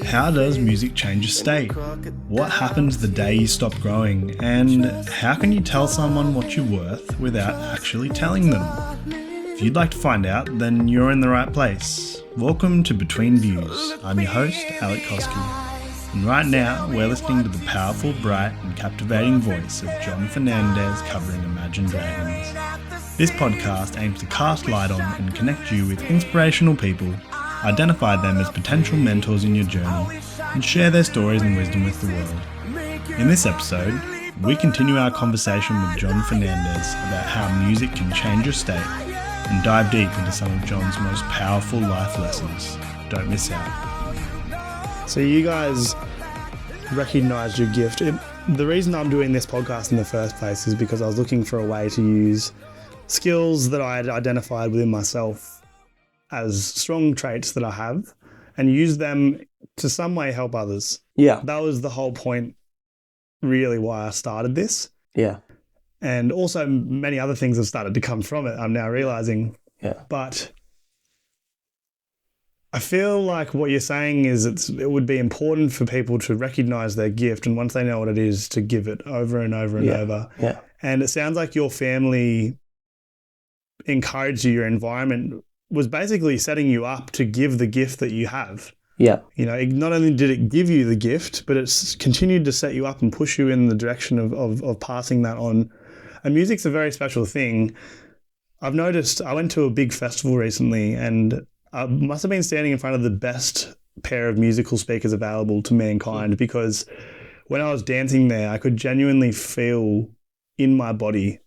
How does music change a state? What happens the day you stop growing? And how can you tell someone what you're worth without actually telling them? If you'd like to find out, then you're in the right place. Welcome to Between Views. I'm your host, Alec Koski. And right now, we're listening to the powerful, bright and captivating voice of John Fernandes covering Imagine Dragons. This podcast aims to cast light on and connect you with inspirational people, identify them as potential mentors in your journey, and share their stories and wisdom with the world. In this episode, we continue our conversation with John Fernandes about how music can change your state and dive deep into some of John's most powerful life lessons. Don't miss out. So you guys recognized your gift. The reason I'm doing this podcast in the first place is because I was looking for a way to use skills that I had identified within myself as strong traits that I have and use them to some way help others. Yeah. That was the whole point, really, why I started this. Yeah. And also many other things have started to come from it, I'm now realizing. Yeah. But I feel like what you're saying is it would be important for people to recognize their gift, and once they know what it is, to give it over and over and over. Yeah. And it sounds like your family encouraged you, your environment was basically setting you up to give the gift that you have. Yeah. You know, not only did it give you the gift, but it's continued to set you up and push you in the direction of passing that on. And music's a very special thing. I've noticed, I went to a big festival recently and I must have been standing in front of the best pair of musical speakers available to mankind, because when I was dancing there, I could genuinely feel in my body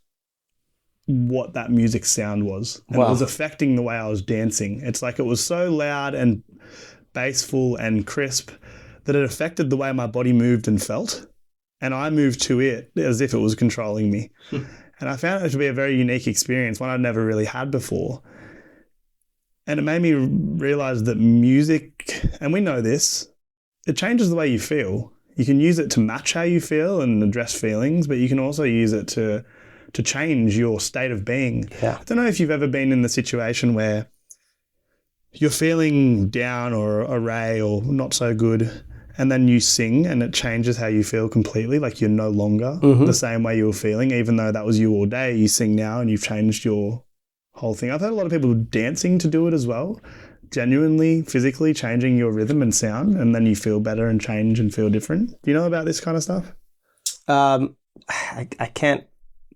what that music sound was. And It was affecting the way I was dancing. It's like it was so loud and bassful and crisp that it affected the way my body moved and felt. And I moved to it as if it was controlling me. And I found it to be a very unique experience, one I'd never really had before. And it made me realize that music, and we know this, it changes the way you feel. You can use it to match how you feel and address feelings, but you can also use it to change your state of being. Yeah. I don't know if you've ever been in the situation where you're feeling down or array or not so good, and then you sing and it changes how you feel completely, like you're no longer the same way you were feeling, even though that was you all day. You sing now and you've changed your whole thing. I've heard a lot of people dancing to do it as well, genuinely, physically changing your rhythm and sound, and then you feel better and change and feel different. Do you know about this kind of stuff? I can't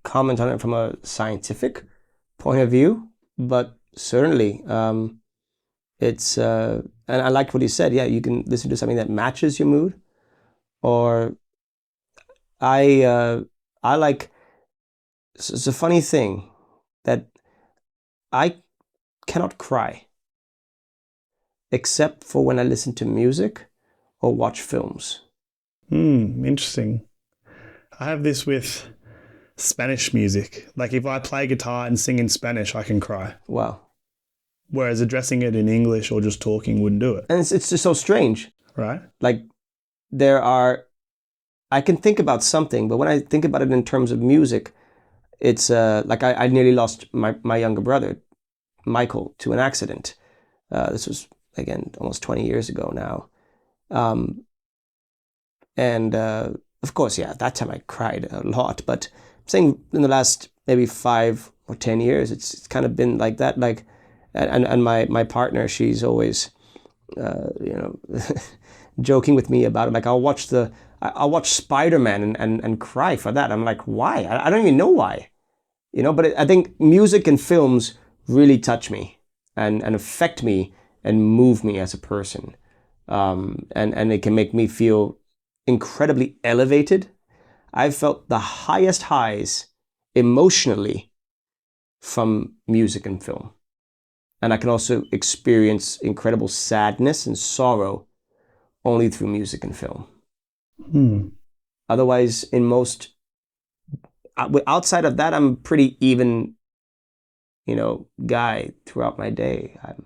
comment on it from a scientific point of view, but certainly it's and I like what you said. Yeah, you can listen to something that matches your mood, or I like. It's a funny thing that I cannot cry except for when I listen to music or watch films. Interesting. I have this with Spanish music. Like if I play guitar and sing in Spanish, I can cry. Wow. Whereas addressing it in English or just talking wouldn't do it. And it's just so strange. Right? Like I can think about something, but when I think about it in terms of music, it's like I nearly lost my younger brother, Michael, to an accident. This was, again, almost 20 years ago now. And of course, yeah, at that time I cried a lot, but I'm saying in the last maybe 5 or 10 years, it's kind of been like that. Like, and my partner, she's always, joking with me about it. Like I'll watch Spider-Man and cry for that. I'm like, why? I don't even know why, but I think music and films really touch me and affect me and move me as a person. And it can make me feel incredibly elevated. I've felt the highest highs emotionally from music and film. And I can also experience incredible sadness and sorrow only through music and film. Otherwise, outside of that, I'm pretty even, guy throughout my day. I'm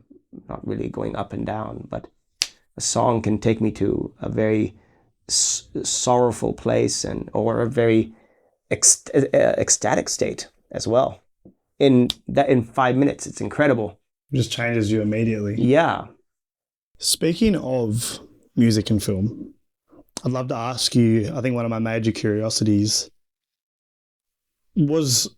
not really going up and down, but a song can take me to a very sorrowful place or a very ecstatic state as well. In 5 minutes, it's incredible. Just changes you immediately. Yeah. Speaking of music and film, I'd love to ask you, I think one of my major curiosities was,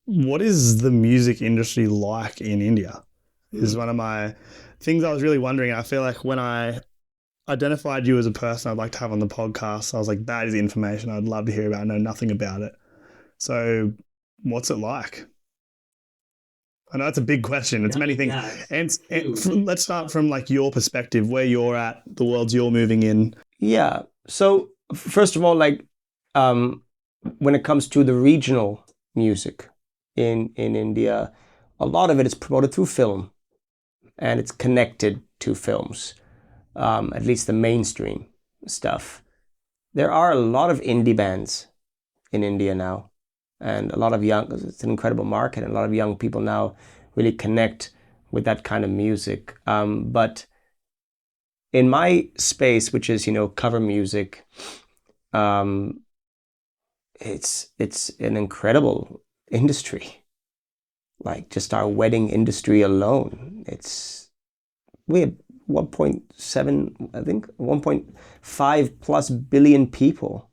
what is the music industry like in India? Is one of my things I was really wondering. I feel like when I identified you as a person I'd like to have on the podcast, I was like, that is information I'd love to hear about. I know nothing about it. So what's it like? I know it's a big question. It's many things. And let's start from like your perspective, where you're at, the worlds you're moving in. Yeah. So first of all, like when it comes to the regional music in India, a lot of it is promoted through film, and it's connected to films, at least the mainstream stuff. There are a lot of indie bands in India now, and a lot of it's an incredible market, and a lot of young people now really connect with that kind of music. But in my space, which is, cover music, it's an incredible industry. Like just our wedding industry alone, we have 1.7, I think 1.5 plus billion people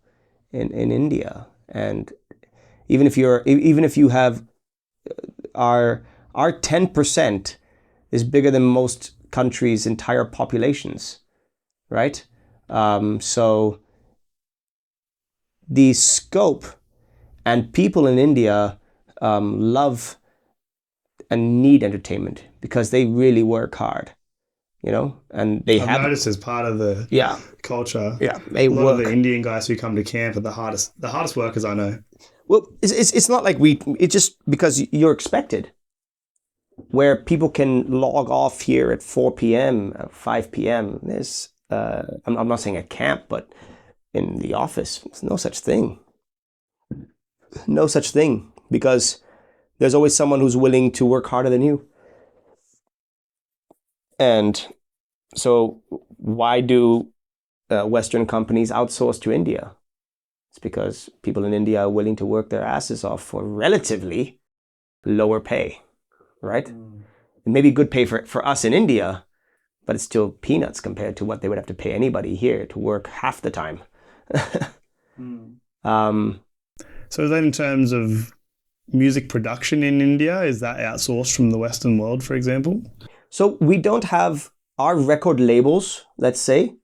in India, and even if you have our 10% is bigger than most countries' entire populations, right? So the scope and people in India love and need entertainment because they really work hard, and I've noticed as part of the culture. Yeah, they a lot work. of the Indian guys who come to camp are the hardest workers I know. Well, it's not like it's just because you're expected. Where people can log off here at 4 p.m., 5 p.m. There's, I'm not saying at camp, but in the office, there's no such thing. No such thing, because there's always someone who's willing to work harder than you. And so why do Western companies outsource to India? It's because people in India are willing to work their asses off for relatively lower pay, right? It may be good pay for us in India, but it's still peanuts compared to what they would have to pay anybody here to work half the time. So then in terms of music production in India, is that outsourced from the Western world, for example? So we don't have our record labels, let's say,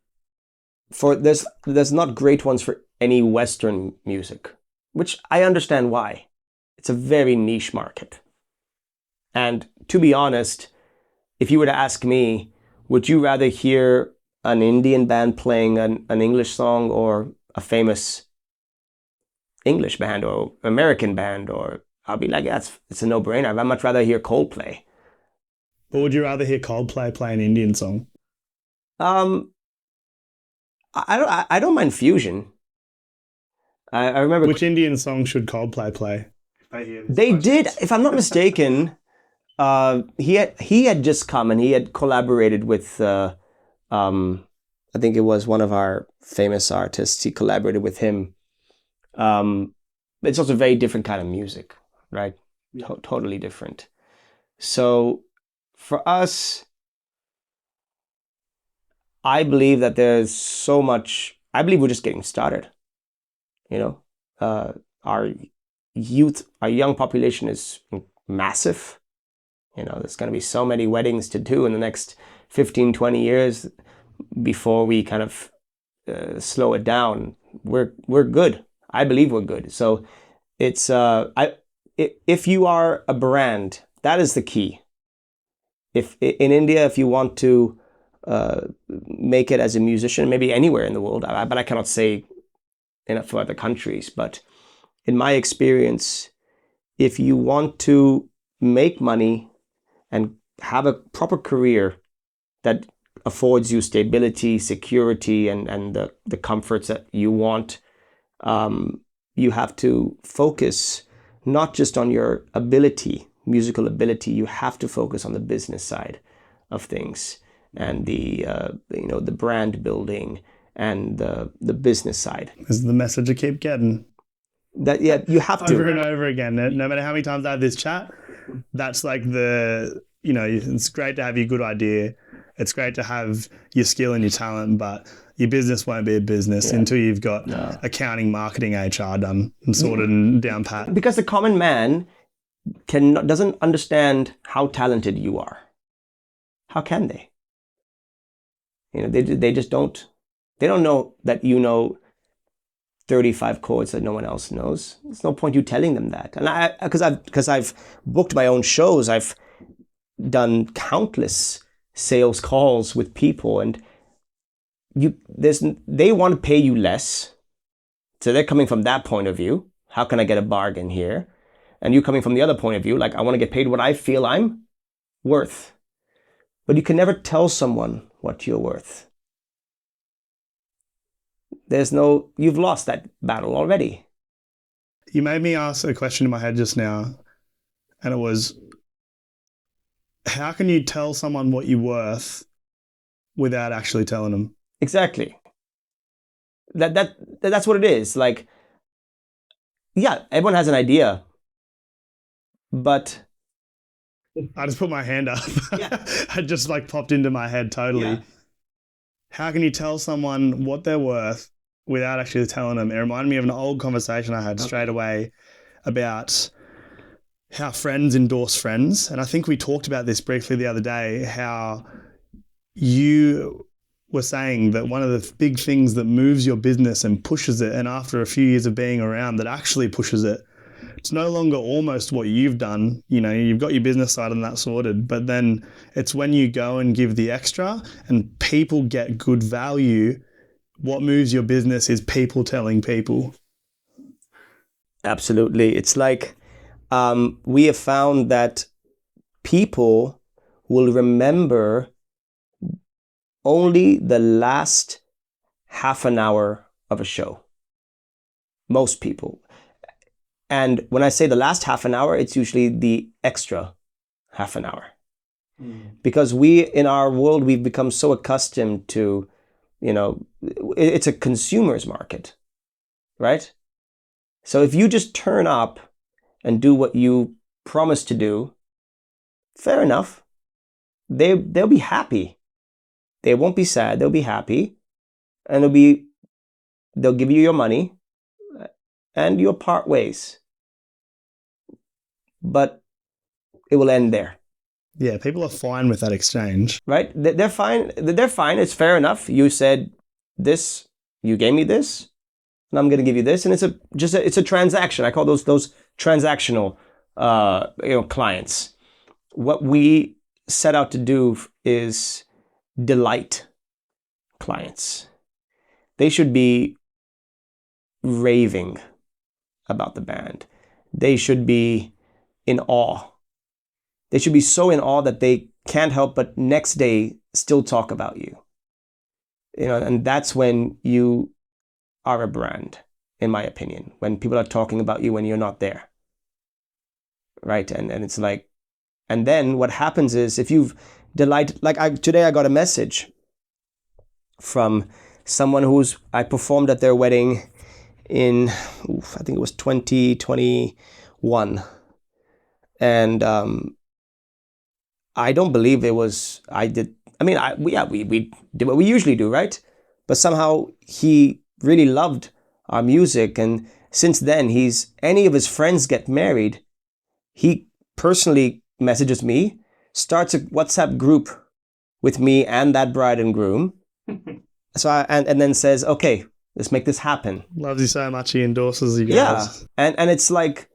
there's not great ones for any Western music, which I understand why. It's a very niche market. And to be honest, if you were to ask me, would you rather hear an Indian band playing an English song or a famous English band or American band? Or I'll be like, yeah, it's a no-brainer. I'd much rather hear Coldplay. But would you rather hear Coldplay play an Indian song? I don't mind fusion. I remember. Which Indian song should Coldplay play? They did, if I'm not mistaken. He had just come and he had collaborated with I think it was one of our famous artists. He collaborated with him. It's also a very different kind of music, right? Yeah. Totally different. So for us, I believe that there's so much. I believe we're just getting started. Our young population is massive. There's going to be so many weddings to do in the next 15, 20 years before we kind of slow it down. We're good. I believe we're good. So it's if you are a brand, that is the key. If in India, if you want to make it as a musician, maybe anywhere in the world, but I cannot say for other countries. But in my experience, if you want to make money and have a proper career that affords you stability, security, and the comforts that you want, you have to focus not just on your musical ability, you have to focus on the business side of things and the brand building and the business side. This is the message I keep getting. You have to. Over and over again. No matter how many times I have this chat, that's like the it's great to have your good idea. It's great to have your skill and your talent, but your business won't be a business until you've got accounting, marketing, HR done and sorted and down pat. Because the common man doesn't understand how talented you are. How can they? They just don't. They don't know that 35 chords that no one else knows. There's no point you telling them that. And because I've booked my own shows, I've done countless sales calls with people, and they want to pay you less. So they're coming from that point of view. How can I get a bargain here? And you coming from the other point of view, like, I want to get paid what I feel I'm worth. But you can never tell someone what you're worth. You've lost that battle already. You made me ask a question in my head just now, and it was, how can you tell someone what you're worth without actually telling them? Exactly. That's what it is. Like, yeah, everyone has an idea, but I just put my hand up. Yeah. It just like popped into my head totally. Yeah. How can you tell someone what they're worth without actually telling them? It reminded me of an old conversation I had straight away about how friends endorse friends. And I think we talked about this briefly the other day, how you were saying that one of the big things that moves your business and pushes it, and after a few years of being around, that actually pushes it, it's no longer almost what you've done. You've got your business side and that sorted, but then it's when you go and give the extra and people get good value. What moves your business is people telling people. Absolutely. It's like we have found that people will remember only the last half an hour of a show. Most people. And when I say the last half an hour, it's usually the extra half an hour. Because in our world, we've become so accustomed to, it's a consumer's market, right? So if you just turn up and do what you promised to do, fair enough. They'll be happy. They won't be sad. They'll be happy. And they'll give you your money and you'll part ways. But it will end there. Yeah, people are fine with that exchange. Right? They're fine. They're fine. It's fair enough. You said this, you gave me this, and I'm going to give you this. And it's a transaction. I call those transactional clients. What we set out to do is delight clients. They should be raving about the band. They should be in awe. They should be so in awe that they can't help but next day still talk about you. And that's when you are a brand, in my opinion, when people are talking about you when you're not there. Right? And it's like, and then what happens is, if you've delighted, today I got a message from someone I performed at their wedding in, I think it was 2021. And I don't believe it was, we did what we usually do, right? But somehow he really loved our music. And since then, any of his friends get married, he personally messages me, starts a WhatsApp group with me and that bride and groom. So and then says, okay, let's make this happen. Loves you so much, he endorses you guys. Yeah. And it's like,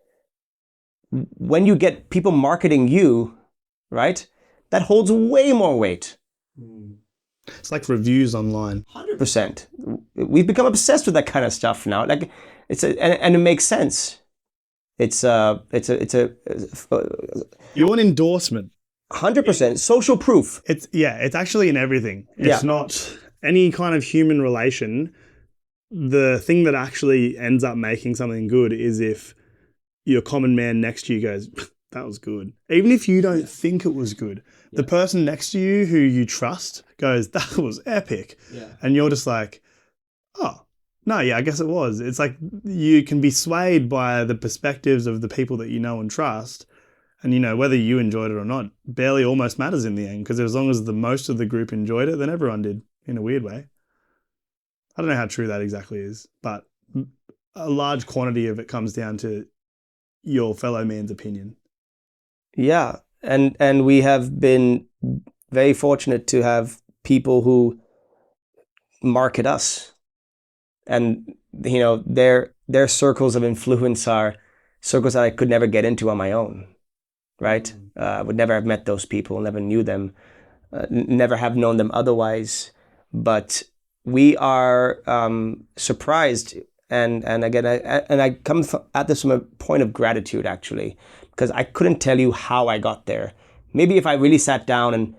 when you get people marketing you, right, that holds way more weight. It's like reviews online. 100%. We've become obsessed with that kind of stuff now. Like, and it makes sense. It's a you want endorsement. 100%. Social proof. It's actually in everything. It's not any kind of human relation. The thing that actually ends up making something good is if your common man next to you goes, that was good. Even if you don't think it was good, the person next to you who you trust goes, that was epic. Yeah. And you're just like, oh, no, yeah, I guess it was. It's like you can be swayed by the perspectives of the people that you know and trust, And, whether you enjoyed it or not barely almost matters in the end, because as long as the most of the group enjoyed it, then everyone did, in a weird way. I don't know how true that exactly is, but a large quantity of it comes down to your fellow man's opinion. Yeah. And we have been very fortunate to have people who market us. And, their circles of influence are circles that I could never get into on my own. Right? I would never have met those people, never knew them, never have known them otherwise. But we are surprised, and again, I come at this from a point of gratitude, actually, because I couldn't tell you how I got there. Maybe if I really sat down and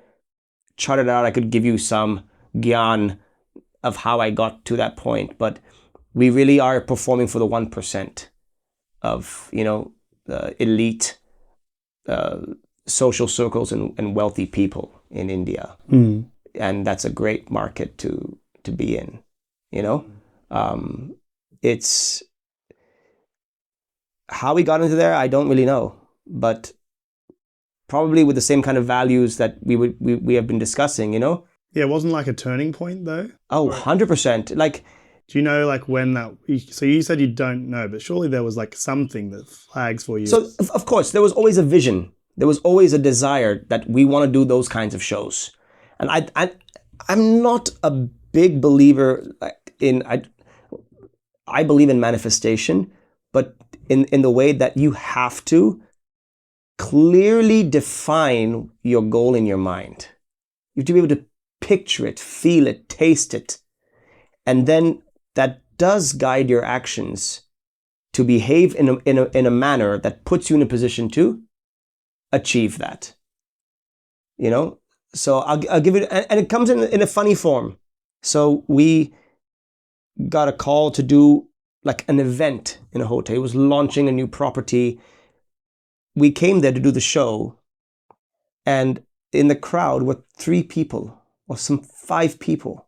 charted it out, I could give you some gyan of how I got to that point. But we really are performing for the 1% of, elite social circles and wealthy people in India. And that's a great market to be in, it's how we got into there. I don't really know, but probably with the same kind of values that we have been discussing, Yeah, it wasn't like a turning point though. Oh, 100%. Like, do you know when that, so you said you don't know, but surely there was like something that flags for you. So of course there was always a vision. There was always a desire that we want to do those kinds of shows. And I'm not a big believer in, I believe in manifestation, but in the way that you have to clearly define your goal in your mind. You have to be able to picture it, feel it, taste it. And then that does guide your actions to behave in a manner that puts you in a position to achieve that. So I'll give it, and it comes in a funny form. So we got a call to do like an event in a hotel. It was launching a new property. We came there to do the show, and in the crowd were 3 people or some 5 people.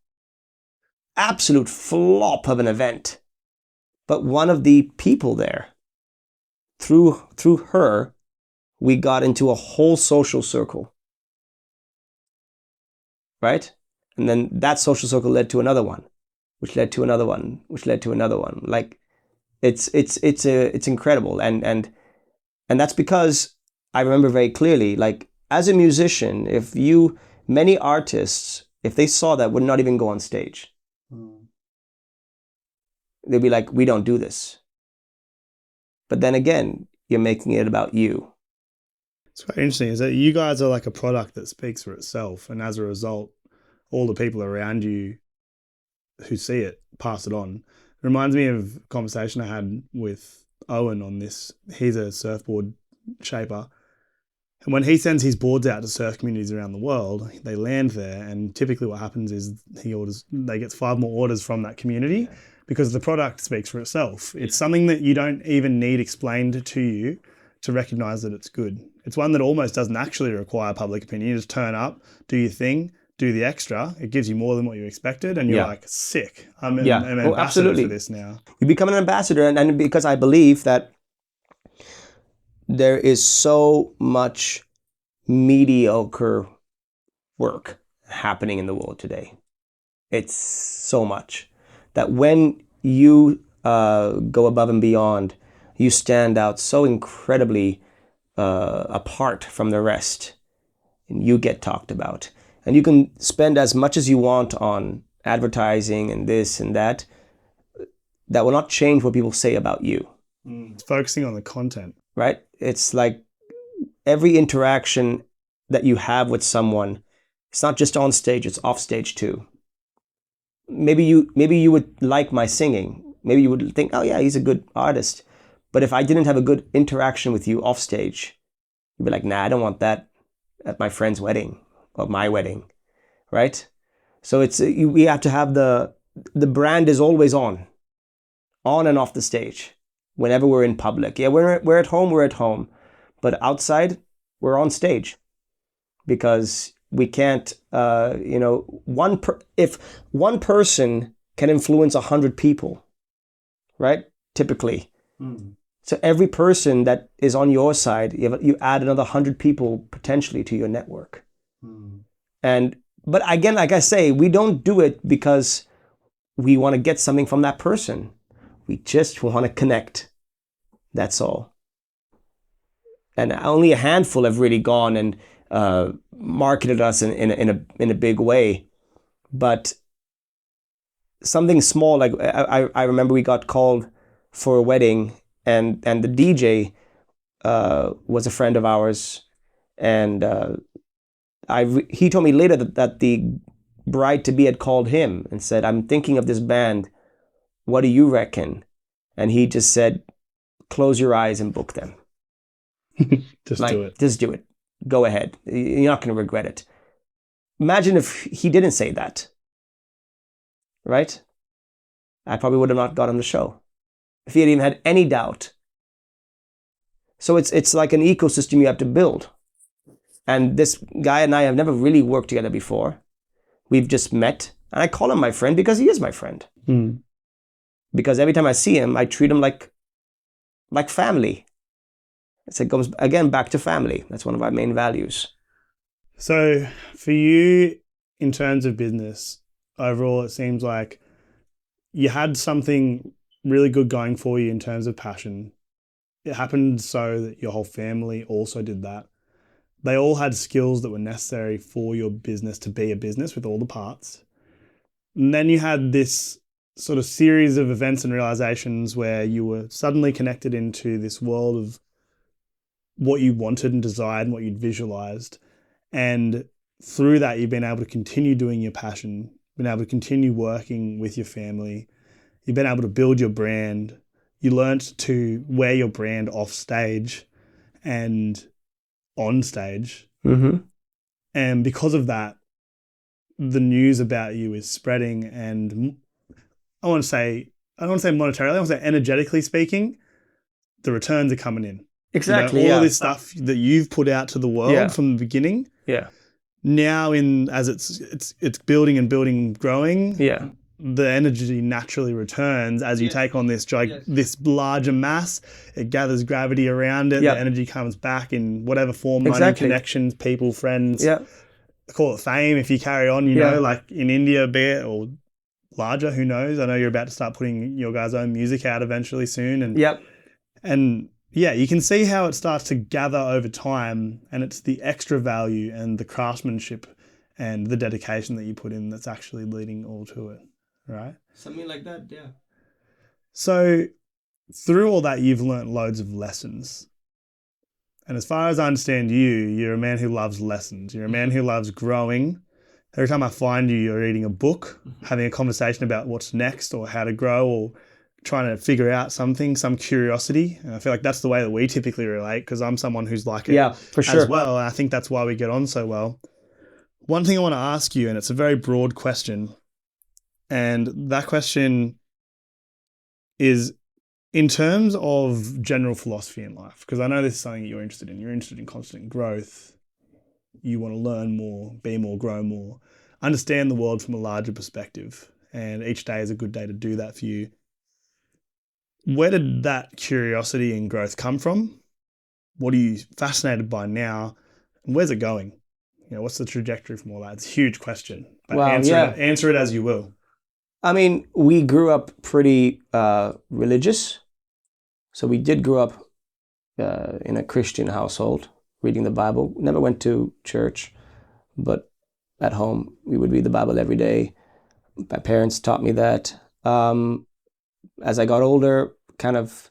Absolute flop of an event. But one of the people there, through her, we got into a whole social circle. Right? And then that social circle led to another one, which led to another one, which led to another one. Like, it's incredible. And that's because I remember very clearly, like, as a musician, many artists, if they saw that, would not even go on stage. They'd be like, we don't do this. But then again, you're making it about you. It's quite interesting is that you guys are like a product that speaks for itself. And as a result, all the people around you who see it pass it on. It reminds me of a conversation I had with Owen on this. He's a surfboard shaper. And when he sends his boards out to surf communities around the world, they land there. And typically what happens is they get 5 more orders from that community because the product speaks for itself. It's something that you don't even need explained to you to recognize that it's good. It's one that almost doesn't actually require public opinion. You just turn up, do your thing, do the extra. It gives you more than what you expected. And you're like, sick. I'm an ambassador for this now. You become an ambassador. And because I believe that there is so much mediocre work happening in the world today. It's so much that when you go above and beyond, you stand out so incredibly apart from the rest, and you get talked about. And you can spend as much as you want on advertising and this and that. That will not change what people say about you. It's focusing on the content. Right? It's like every interaction that you have with someone, it's not just on stage, it's off stage too. Maybe you would like my singing. Maybe you would think, oh yeah, he's a good artist. But if I didn't have a good interaction with you off stage, you'd be like, nah, I don't want that at my friend's wedding or my wedding, right? So we have to have the brand is always on and off the stage. Whenever we're in public, yeah, we're at home, but outside we're on stage because we can't, if one person can influence 100 people, right? Typically, So every person that is on your side, you add another 100 people potentially to your network. But again, like I say, we don't do it because we want to get something from that person. We just want to connect. That's all. And only a handful have really gone and marketed us in a big way. But something small, like I remember we got called for a wedding, and the DJ was a friend of ours, and he told me later that the bride-to-be had called him and said, "I'm thinking of this band. What do you reckon?" And he just said, "Close your eyes and book them." Just do it. Just do it. Go ahead. You're not going to regret it. Imagine if he didn't say that. Right? I probably would have not got on the show if he had even had any doubt. So it's like an ecosystem you have to build. And this guy and I have never really worked together before. We've just met. And I call him my friend because he is my friend. Because every time I see him, I treat him like family. It goes, again, back to family. That's one of our main values. So for you, in terms of business, overall, it seems like you had something really good going for you in terms of passion. It happened so that your whole family also did that. They all had skills that were necessary for your business to be a business with all the parts. And then you had this sort of series of events and realizations where you were suddenly connected into this world of what you wanted and desired and what you'd visualized. And through that, you've been able to continue doing your passion, been able to continue working with your family. You've been able to build your brand. You learnt to wear your brand off stage and on stage. And because of that, the news about you is spreading, and I don't want to say monetarily, I want to say energetically speaking, the returns are coming in. Exactly. All of this stuff that you've put out to the world from the beginning. Yeah. Now, as it's building and building, growing. Yeah. The energy naturally returns as you take on this this larger mass. It gathers gravity around it. The energy comes back in whatever form, money, connections, people, friends. Yeah. Call it fame if you carry on, you know, like in India a bit, or larger, who knows? I know you're about to start putting your guys' own music out eventually soon. And yeah, you can see how it starts to gather over time, and it's the extra value and the craftsmanship and the dedication that you put in that's actually leading all to it, right? Something like that, yeah. So through all that, you've learnt loads of lessons. And as far as I understand you, you're a man who loves lessons. You're a man who loves growing. Every time I find you, you're reading a book, having a conversation about what's next or how to grow, or trying to figure out something, some curiosity. And I feel like that's the way that we typically relate, because I'm someone who's like it for sure. as well. And I think that's why we get on so well. One thing I want to ask you, and it's a very broad question, and that question is in terms of general philosophy in life, because I know this is something that you're interested in. You're interested in constant growth. You want to learn more, be more, grow more, understand the world from a larger perspective. And each day is a good day to do that for you. Where did that curiosity and growth come from? What are you fascinated by now? And where's it going? You know, what's the trajectory from all that? It's a huge question. But answer it as you will. I mean, we grew up pretty religious. So we did grow up in a Christian household, reading the Bible. Never went to church, but at home we would read the Bible every day. My parents taught me that. As I got older, kind of,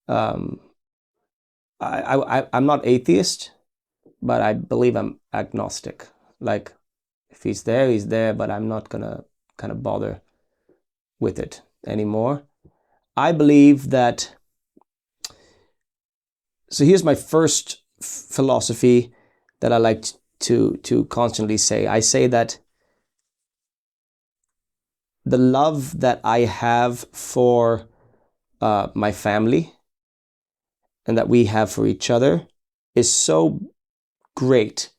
I'm not atheist, but I believe I'm agnostic. Like, if he's there, he's there, but I'm not gonna kind of bother with it anymore. I believe that. So here's my first philosophy that I like to constantly say. I say that the love that I have for my family and that we have for each other is so great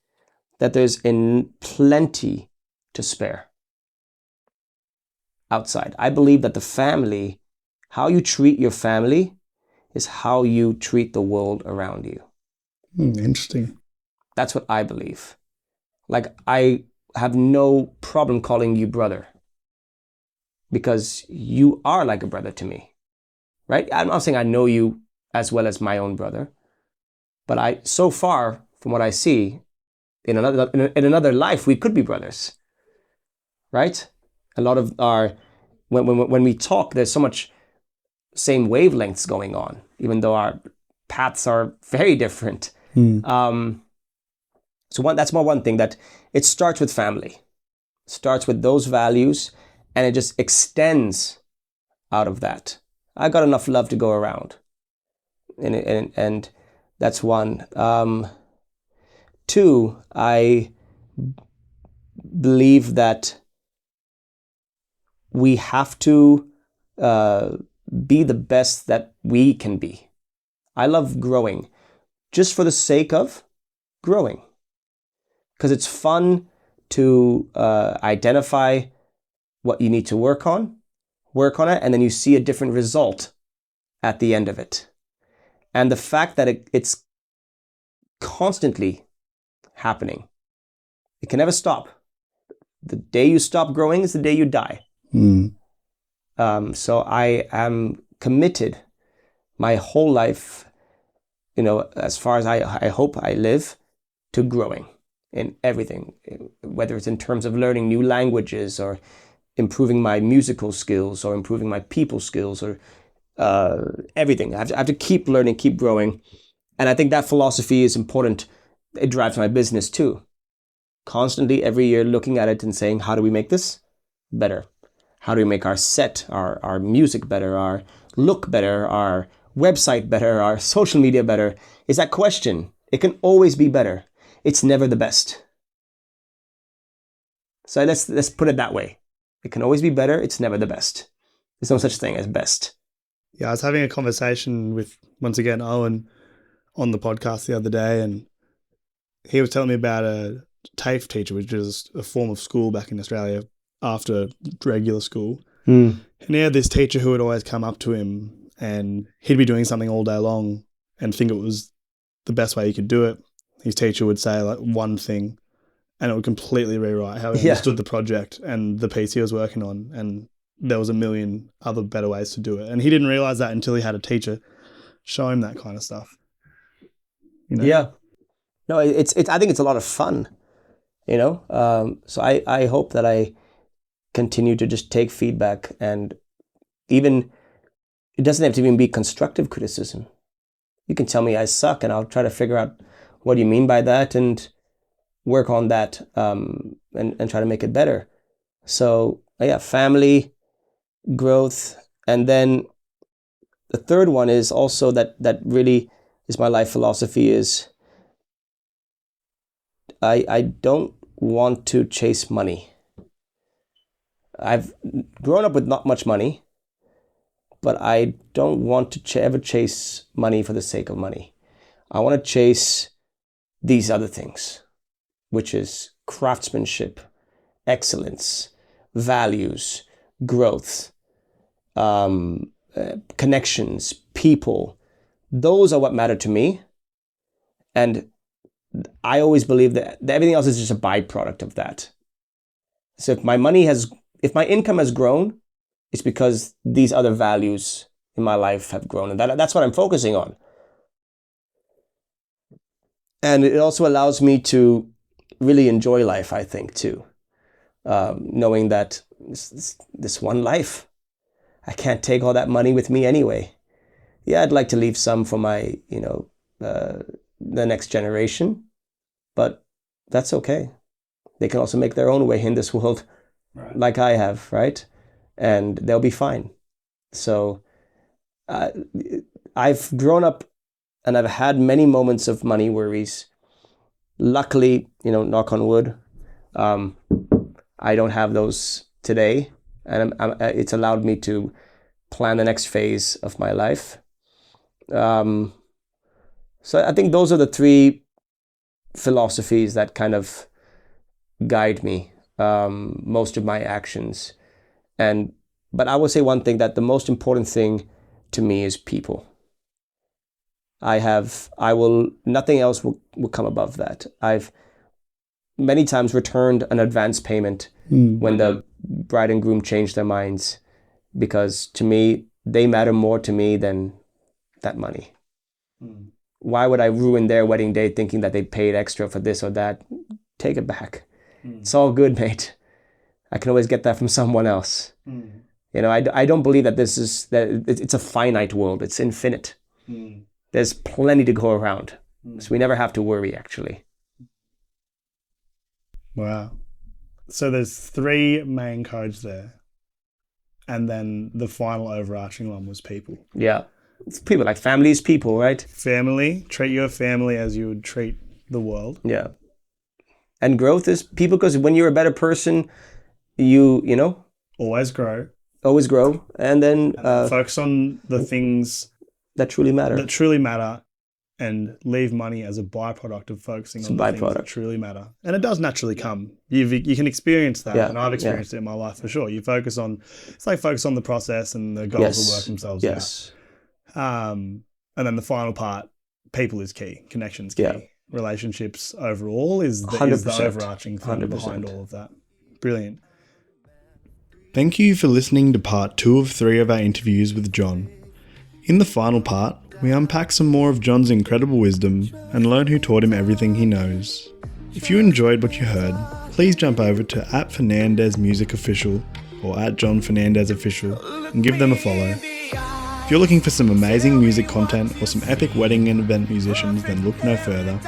that there's plenty to spare outside. I believe that the family, how you treat your family, is how you treat the world around you. Interesting. That's what I believe. Like, I have no problem calling you brother because you are like a brother to me, right? I'm not saying I know you as well as my own brother, but so far from what I see, in another life, we could be brothers, right? A lot of when we talk, there's so much same wavelengths going on, even though our paths are very different. So that's one thing, that it starts with family, starts with those values, and it just extends out of that. I got enough love to go around, and that's one. Two, I believe that we have to be the best that we can be. I love growing just for the sake of growing, because it's fun to identify what you need to work on it, and then you see a different result at the end of it. And the fact that it's constantly happening, it can never stop. The day you stop growing is the day you die. So I am committed my whole life, as far as I hope I live, to growing in everything, whether it's in terms of learning new languages or improving my musical skills or improving my people skills or everything. I have to keep learning, keep growing. And I think that philosophy is important. It drives my business too. Constantly, every year, looking at it and saying, how do we make this better? How do we make our set, our music better, our look better, our website better, our social media better? Is that question. It can always be better. It's never the best. So let's put it that way. It can always be better. It's never the best. There's no such thing as best. Yeah, I was having a conversation with, once again, Owen on the podcast the other day, and he was telling me about a TAFE teacher, which is a form of school back in Australia after regular school. And he had this teacher who would always come up to him, and he'd be doing something all day long and think it was the best way he could do it. His teacher would say like one thing, and it would completely rewrite how he understood the project and the piece he was working on, and there was a million other better ways to do it. And he didn't realize that until he had a teacher show him that kind of stuff. Yeah. No, it's I think it's a lot of fun, So I hope that I continue to just take feedback, and even, it doesn't have to even be constructive criticism. You can tell me I suck, and I'll try to figure out what you mean by that and work on that, and try to make it better. So yeah, family, growth, and then the third one is also that really is my life philosophy is I don't want to chase money. I've grown up with not much money, but I don't want to ever chase money for the sake of money. I want to chase these other things, which is craftsmanship, excellence, values, growth, connections, people. Those are what matter to me. And I always believe that everything else is just a byproduct of that. So if my income has grown, it's because these other values in my life have grown. And that's what I'm focusing on. And it also allows me to really enjoy life, I think, too. Knowing that this one life, I can't take all that money with me anyway. Yeah, I'd like to leave some for my, the next generation, but that's okay. They can also make their own way in this world, right, like I have, right? And they'll be fine. So I've grown up and I've had many moments of money worries. Luckily, knock on wood, I don't have those today, and it's allowed me to plan the next phase of my life. So I think those are the three philosophies that kind of guide me, most of my actions. But I will say one thing, that the most important thing to me is people. Nothing else will come above that. I've many times returned an advance payment when the bride and groom changed their minds, because to me, they matter more to me than that money. Why would I ruin their wedding day thinking that they paid extra for this or that? Take it back. It's all good, mate. I can always get that from someone else. You know, I don't believe that it's a finite world. It's infinite. There's plenty to go around. So we never have to worry, actually. Wow. So there's 3 main codes there. And then the final overarching one was people. Yeah. It's people, like family is people, right? Family. Treat your family as you would treat the world. Yeah. And growth is people, because when you're a better person, you know. Always grow. Always grow. And then focus on the things that truly matter. And leave money as a byproduct of focusing on the things that truly matter. And it does naturally come. You can experience that, and I've experienced it in my life for sure. Focus on the process, and the goals will work themselves out. And then the final part, people is key. Connections key. Yeah. Relationships overall is the overarching thing 100%. Behind all of that. Brilliant. Thank you for listening to part 2 of 3 of our interviews with John. In the final part, we unpack some more of John's incredible wisdom and learn who taught him everything he knows. If you enjoyed what you heard, please jump over to @Fernandes Music Official or @John Fernandes Official and give them a follow. If you're looking for some amazing music content or some epic wedding and event musicians, then look no further.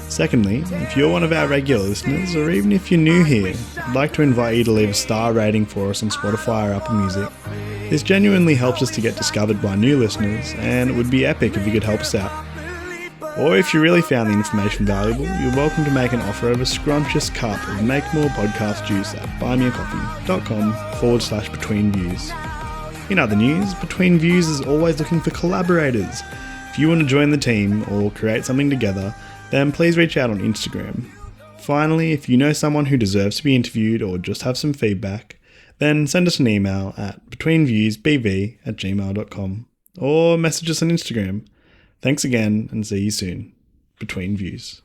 Secondly, if you're one of our regular listeners, or even if you're new here, I'd like to invite you to leave a star rating for us on Spotify or Apple Music. This genuinely helps us to get discovered by new listeners, and it would be epic if you could help us out. Or if you really found the information valuable, you're welcome to make an offer of a scrumptious cup of Make More Podcast Juice at buymeacoffee.com/betweenviews. In other news, Between Views is always looking for collaborators. If you want to join the team or create something together, then please reach out on Instagram. Finally, if you know someone who deserves to be interviewed or just have some feedback, then send us an email at betweenviewsbv@gmail.com or message us on Instagram. Thanks again, and see you soon. Between Views.